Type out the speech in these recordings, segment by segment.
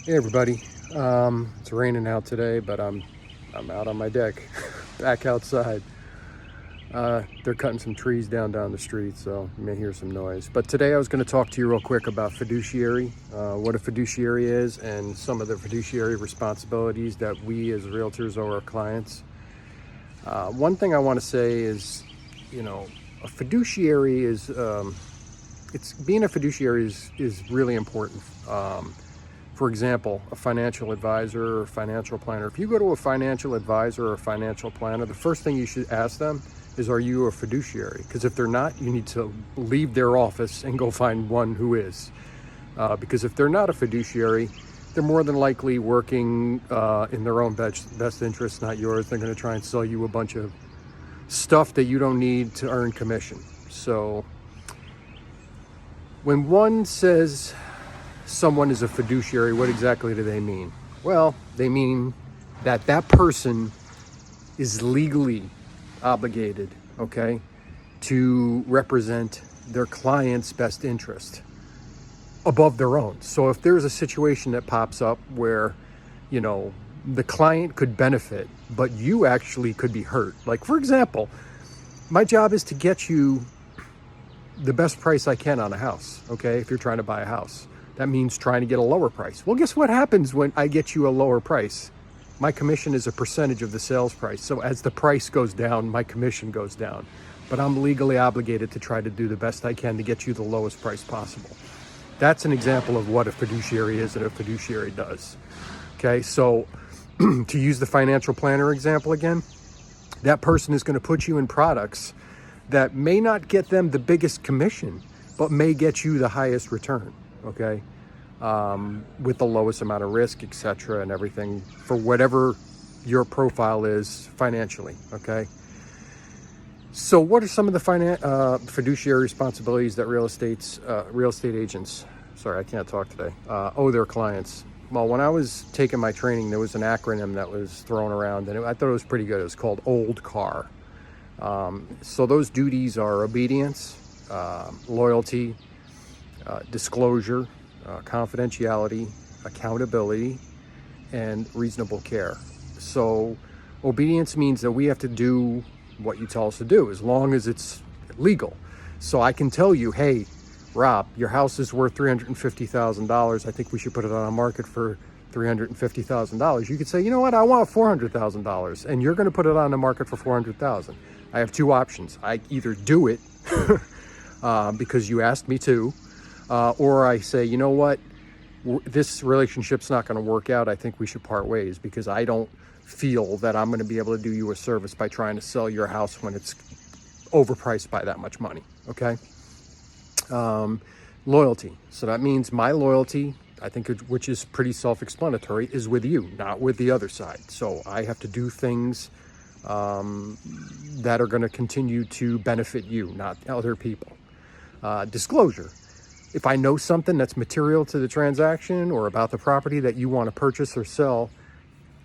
Hey everybody, it's raining out today, but I'm out on my deck, back outside. They're cutting some trees down the street, so you may hear some noise. But today I was going to talk to you real quick about fiduciary, what a fiduciary is, and some of the fiduciary responsibilities that we as realtors owe our clients. One thing I want to say is, a fiduciary is, it's being a fiduciary is really important. For example, a financial advisor or financial planner. If you go to a financial advisor or a financial planner, the first thing you should ask them is, are you a fiduciary? Because if they're not, you need to leave their office and go find one who is. Because if they're not a fiduciary, they're more than likely working in their own best interest, not yours. They're going to try and sell you a bunch of stuff that you don't need to earn commission. So when one says someone is a fiduciary, what exactly do they mean? Well, they mean that that person is legally obligated, okay, to represent their client's best interest above their own. So if there's a situation that pops up where, the client could benefit, but you actually could be hurt. Like, for example, my job is to get you the best price I can on a house, okay, if you're trying to buy a house. That means trying to get a lower price. Well, guess what happens when I get you a lower price? My commission is a percentage of the sales price. So as the price goes down, my commission goes down. But I'm legally obligated to try to do the best I can to get you the lowest price possible. That's an example of what a fiduciary is and a fiduciary does. Okay, so to use the financial planner example again, that person is going to put you in products that may not get them the biggest commission, but may get you the highest return. Okay, with the lowest amount of risk, etc., and everything for whatever your profile is financially. Okay, so what are some of the fiduciary responsibilities that real estate agents, sorry, I can't talk today, owe their clients? Well, when I was taking my training, there was an acronym that was thrown around, and I thought it was pretty good. It was called OLD CAR. So those duties are obedience, loyalty, disclosure, confidentiality, accountability, and reasonable care. So obedience means that we have to do what you tell us to do as long as it's legal. So I can tell you, hey, Rob, your house is worth $350,000. I think we should put it on the market for $350,000. You could say, you know what, I want $400,000, and you're going to put it on the market for $400,000. I have two options. I either do it because you asked me to, or I say, you know what, this relationship's not going to work out. I think we should part ways because I don't feel that I'm going to be able to do you a service by trying to sell your house when it's overpriced by that much money. Okay. Loyalty. So that means my loyalty, I think, which is pretty self-explanatory, is with you, not with the other side. So I have to do things that are going to continue to benefit you, not other people. Disclosure. If I know something that's material to the transaction or about the property that you want to purchase or sell,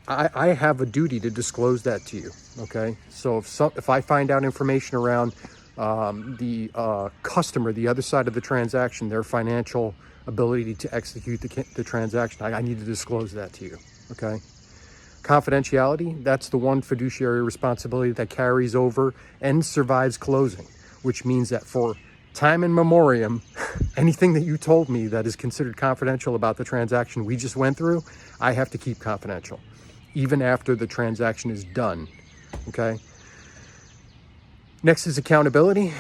I have a duty to disclose that to you. Okay. So if I find out information around the customer, the other side of the transaction, their financial ability to execute the transaction, I need to disclose that to you. Okay. Confidentiality, that's the one fiduciary responsibility that carries over and survives closing, which means that for time in memoriam, anything that you told me that is considered confidential about the transaction we just went through, I have to keep confidential, even after the transaction is done. Okay. Next is accountability.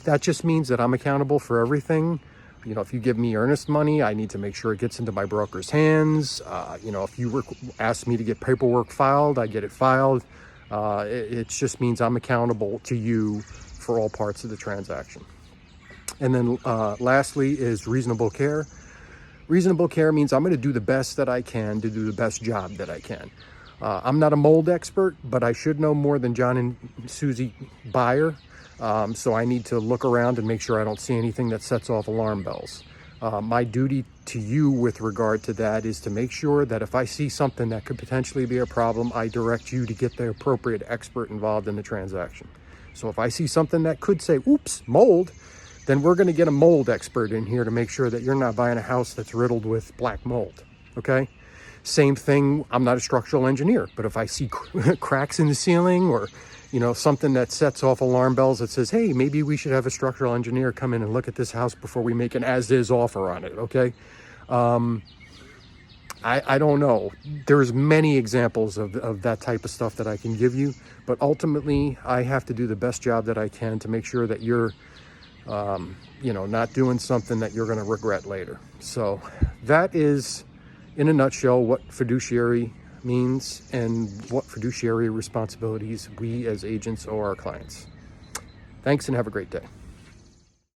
That just means that I'm accountable for everything. If you give me earnest money, I need to make sure it gets into my broker's hands. If you ask me to get paperwork filed, I get it filed. It just means I'm accountable to you for all parts of the transaction. And then lastly is reasonable care. Reasonable care means I'm going to do the best that I can to do the best job that I can. I'm not a mold expert, but I should know more than John and Susie Buyer. So I need to look around and make sure I don't see anything that sets off alarm bells. My duty to you with regard to that is to make sure that if I see something that could potentially be a problem, I direct you to get the appropriate expert involved in the transaction. So if I see something that could say, oops, mold, then we're going to get a mold expert in here to make sure that you're not buying a house that's riddled with black mold. Okay? Same thing, I'm not a structural engineer, but if I see cracks in the ceiling or, something that sets off alarm bells that says, hey, maybe we should have a structural engineer come in and look at this house before we make an as-is offer on it, okay? I don't know. There's many examples of that type of stuff that I can give you, but ultimately I have to do the best job that I can to make sure that you're, not doing something that you're going to regret later. So that is, in a nutshell, what fiduciary means and what fiduciary responsibilities we as agents owe our clients. Thanks and have a great day.